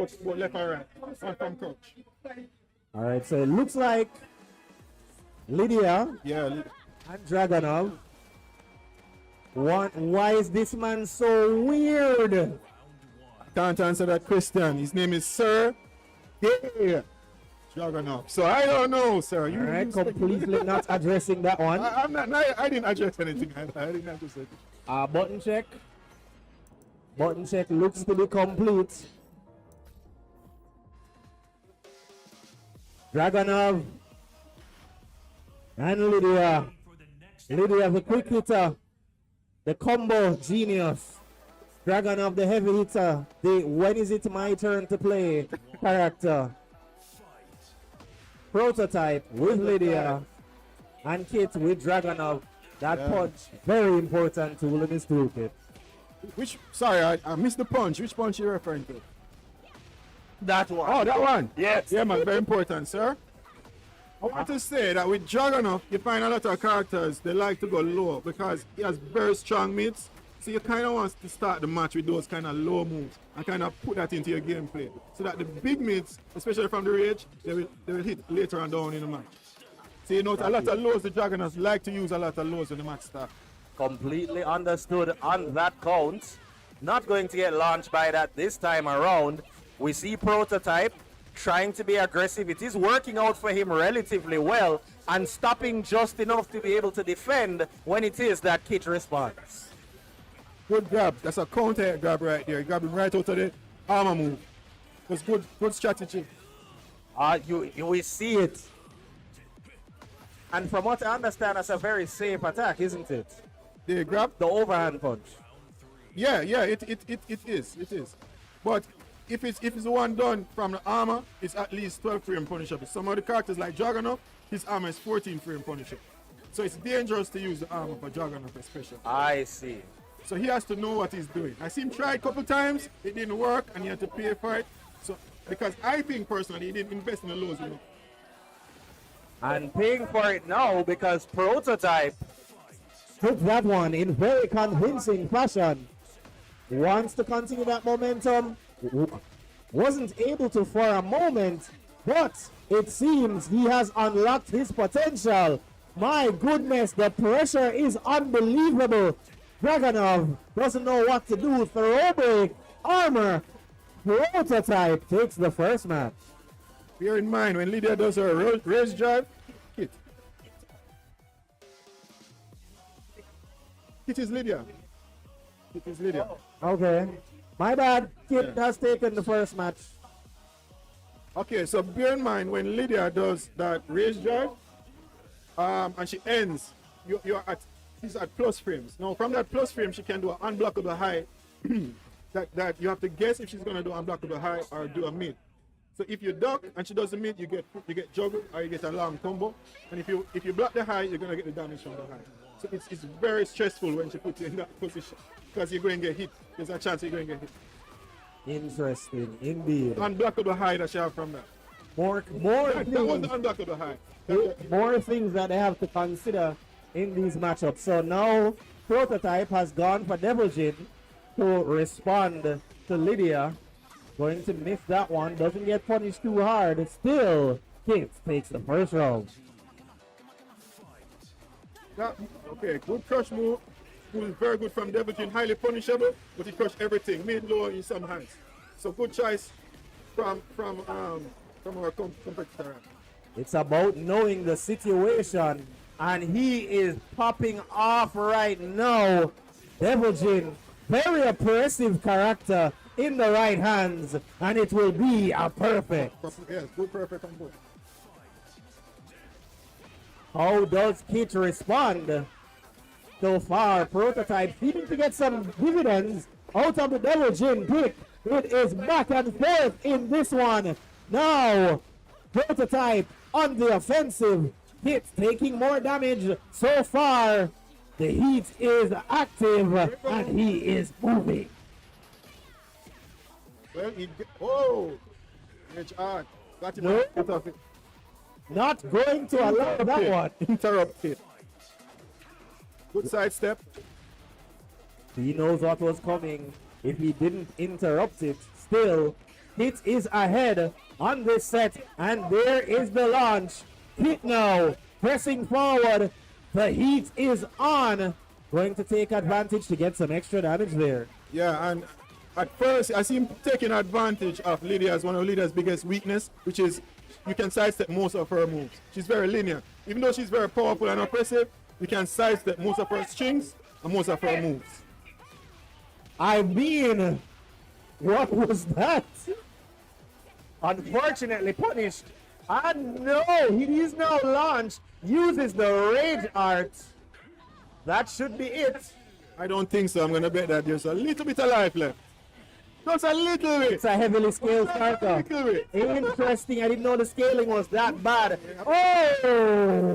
both left and right. One from crouch. All right, so it looks like Lidia Yeah. and Dragunov. Why is this man so weird? I can't answer that question. His name is Sir Dragunov. So I don't know, sir. All right, completely not addressing that one. I didn't address anything. I didn't address it. Button check. Button check looks to be complete. Dragunov and Lidia. Lidia, the quick hitter, the combo genius. Dragunov, the heavy hitter. The when is it my turn to play character. Prototype with Lidia and KIT with Dragunov. That punch, very important tool in this toolkit. Sorry, I missed the punch. Which punch are you referring to? That one. Oh, that one. Yes. Yeah, man, very important, sir. I want to say that with Dragunov, you find a lot of characters, they like to go low because he has very strong mids. So you kind of want to start the match with those kind of low moves and kind of put that into your gameplay. So that the big mids, especially from the rage, they will hit later on down in the match. So you know, a lot of lows, the Dragunovs like to use a lot of lows when the match starts. Completely understood on that count. Not going to get launched by that this time around. We see Prototype trying to be aggressive. It is working out for him relatively well and stopping just enough to be able to defend when it is that KIT responds. Good grab. That's a counter grab right there. Grab him right out of the armor move. That's good strategy. You will see it. And from what I understand, that's a very safe attack, isn't it? The grab? The overhand punch. Yeah, it is. But if it's one done from the armor, it's at least 12 frame punishable. Some of the characters like Dragunov, his armor is 14 frame punishable. So it's dangerous to use the armor for Dragunov especially. I see. So he has to know what he's doing. I see him try a couple times, it didn't work, and he had to pay for it. So because I think personally he didn't invest in the lows enough. And paying for it now because Prototype took that one in very convincing fashion. Wants to continue that momentum. Wasn't able to for a moment, but it seems he has unlocked his potential. My goodness, the pressure is unbelievable. Dragunov doesn't know what to do. Throw break, armor. Prototype takes the first match. Bear in mind, when Lidia does her race drive, KIT is Lidia. KIT is Lidia. Okay. My bad. KIT has taken the first match. Okay, so bear in mind, when Lidia does that race drive, and she ends, she's at plus frames. Now, from that plus frame, she can do an unblockable high. that you have to guess if she's gonna do unblockable high or do a mid. So if you duck and she does the mid, you get juggle or you get a long combo. And if you block the high, you're gonna get the damage from the high. So it's very stressful when she puts you in that position because you're going to get hit. There's a chance you're going to get hit. Interesting, indeed. Unblockable high that she have from that. More That was the things, unblockable high. more things that they have to consider in these matchups. So now Prototype has gone for Devil Jin to respond to Lidia. Going to miss that one. Doesn't get punished too hard. Still, KIT takes the first round. Okay, good crush move. Who is very good from Devil Jin, highly punishable, but he crushed everything, mid, low, in some hands. So good choice from our competitor. It's about knowing the situation, and he is popping off right now. Devil Jin, very oppressive character in the right hands, and it will be a perfect. Yes, good perfect on both. How does KIT respond? So far, Prototype seeming to get some dividends out of the Devil Jin pick. It is back and forth in this one. Now, Prototype on the offensive. KIT taking more damage. So far, the heat is active and he is moving. Well, Rich art. Got him Nope. out of it. Not going to allow that one. Interrupted. Good sidestep. He knows what was coming. If he didn't interrupt it, still, KIT is ahead on this set, and there is the launch. KIT now pressing forward. The heat is on. Going to take advantage to get some extra damage there. Yeah, and at first I see him taking advantage of Lydia's, one of Lydia's biggest weakness, which is you can sidestep most of her moves. She's very linear. Even though she's very powerful and oppressive, you can sidestep most of her strings and most of her moves. I mean, what was that? Unfortunately punished. And no, he is now launched. Uses the rage art. That should be it. I don't think so. I'm going to bet that there's a little bit of life left. Just a little bit. It's a heavily scaled A character. little bit. Interesting. I didn't know the scaling was that bad. Oh!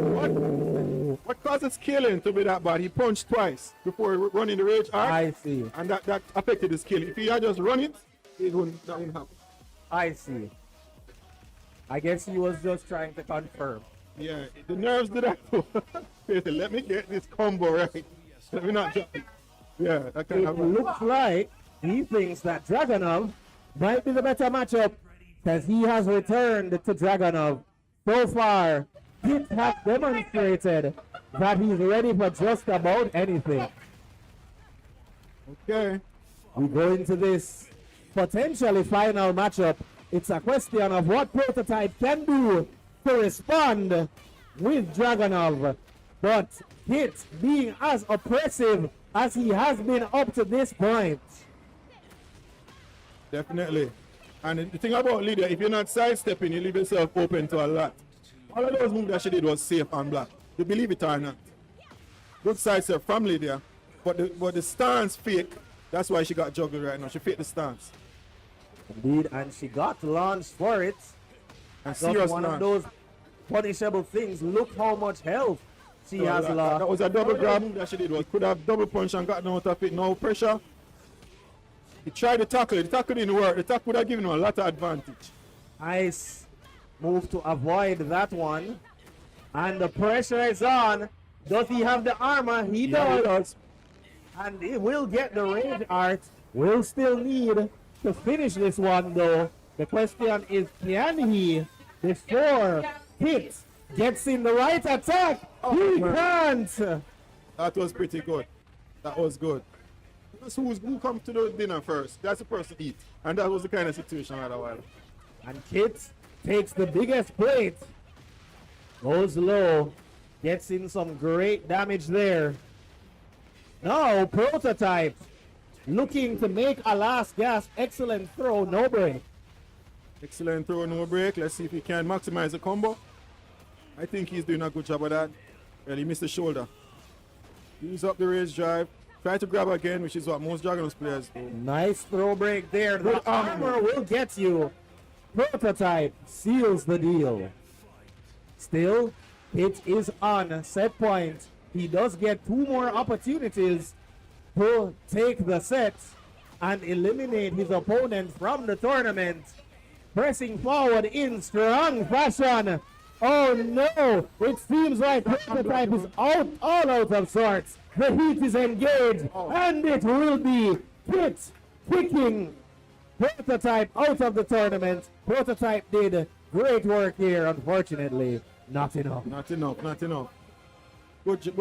What causes scaling to be that bad? He punched twice before running the rage art. I see. And that affected the skill. If he had just run it, that wouldn't happen. I see. I guess he was just trying to confirm. Yeah, the nerves did that too. Let me get this combo right. Let me not jump it. Yeah, that can It happen. looks like he thinks that Dragunov might be the better matchup because he has returned to Dragunov. So far, KIT has demonstrated that he's ready for just about anything. Okay. We go into this potentially final matchup. It's a question of what Prototype can do to respond with Dragunov. But KIT being as oppressive as he has been up to this point. Definitely. And the thing about Lidia, if you're not sidestepping, you leave yourself open to a lot. All of those moves that she did was safe and black. You believe it or not. Good sidestep from Lidia, but the stance fake. That's why she got juggled right now. She faked the stance. Indeed, and she got launched for it. And Just serious one man. of those punishable things. Look how much health she has that lost. was a double grab move that she did. Could have double punch and gotten out of it. No pressure. He tried to tackle it. The tackle didn't work. The tackle would have given him a lot of advantage. Nice move to avoid that one. And the pressure is on. Does he have the armor? He does. And he will get the rage art. Will still need to finish this one though. The question is, can he, before KIT gets in the right attack? He can't. That was pretty good. That was good. That's who come to the dinner first. That's the person eat. And that was the kind of situation right a while. And KIT takes the biggest plate. Goes low. Gets in some great damage there. Now Prototype looking to make a last gasp. Excellent throw, no break. Excellent throw, no break. Let's see if he can maximize the combo. I think he's doing a good job of that. Well, he missed the shoulder. Use up the raise drive. Try to grab again, which is what most Dragunov players do. Nice throw break there. The Good armor will get you. Prototype seals the deal. Still, it is on set point. He does get 2 more opportunities to take the set and eliminate his opponent from the tournament. Pressing forward in strong fashion. Oh no! It seems like Prototype is all out of sorts. The heat is engaged, and it will be KIT kicking Prototype out of the tournament. Prototype did great work here. Unfortunately, not enough. Not enough, not enough. Good.